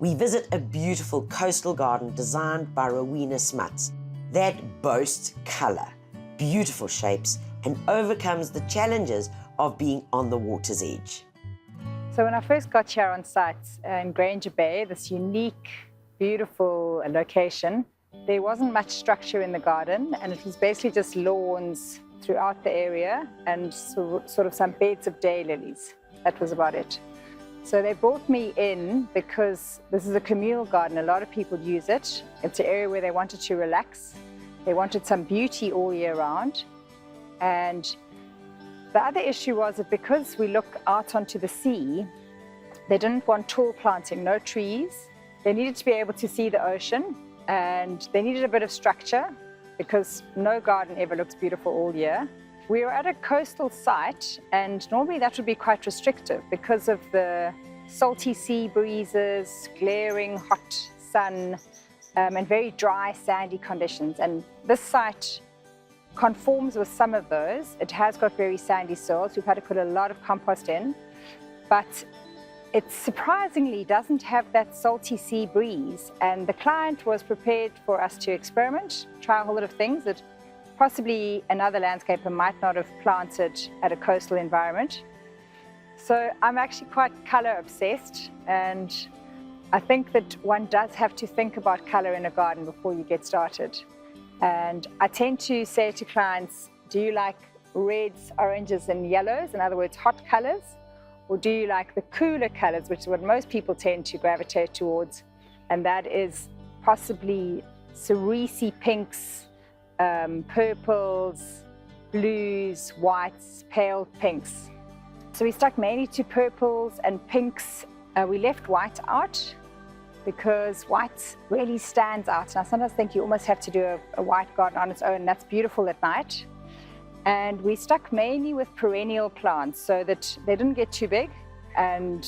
we visit a beautiful coastal garden designed by Rowena Smuts that boasts colour, beautiful shapes, and overcomes the challenges of being on the water's edge. So when I first got here on site in Granger Bay, this unique, beautiful location, there wasn't much structure in the garden, and it was basically just lawns throughout the area and sort of some beds of daylilies. That was about it. So they brought me in because this is a communal garden. A lot of people use it. It's an area where they wanted to relax. They wanted some beauty all year round. And the other issue was that because we look out onto the sea, they didn't want tall planting, no trees. They needed to be able to see the ocean, and they needed a bit of structure because no garden ever looks beautiful all year. We were at a coastal site, and normally that would be quite restrictive because of the salty sea breezes, glaring hot sun, and very dry, sandy conditions. And this site conforms with some of those. It has got very sandy soils. We've had to put a lot of compost in, but it surprisingly doesn't have that salty sea breeze. And the client was prepared for us to experiment, try a whole lot of things that possibly another landscaper might not have planted at a coastal environment. So I'm actually quite colour obsessed, and I think that one does have to think about colour in a garden before you get started. And I tend to say to clients, do you like reds, oranges and yellows, in other words, hot colours? Or do you like the cooler colours, which is what most people tend to gravitate towards? And that is possibly cerise pinks, purples, blues, whites, pale pinks. So we stuck mainly to purples and pinks. We left white out because white really stands out. And I sometimes think you almost have to do a white garden on its own. That's beautiful at night. And we stuck mainly with perennial plants so that they didn't get too big and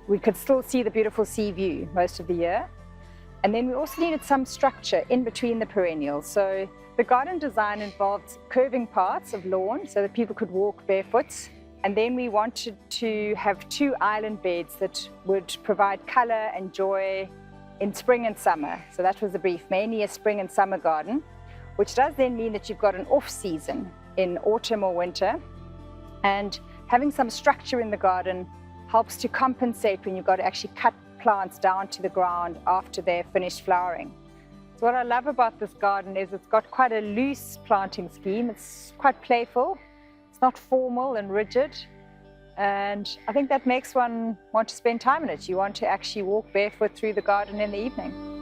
we could still see the beautiful sea view most of the year. And then we also needed some structure in between the perennials. So the garden design involved curving parts of lawn so that people could walk barefoot. And then we wanted to have 2 island beds that would provide colour and joy in spring and summer. So that was the brief, mainly a spring and summer garden, which does then mean that you've got an off-season in autumn or winter. And having some structure in the garden helps to compensate when you've got to actually cut plants down to the ground after they're finished flowering. So what I love about this garden is it's got quite a loose planting scheme. It's quite playful. It's not formal and rigid, and I think that makes one want to spend time in it. You want to actually walk barefoot through the garden in the evening.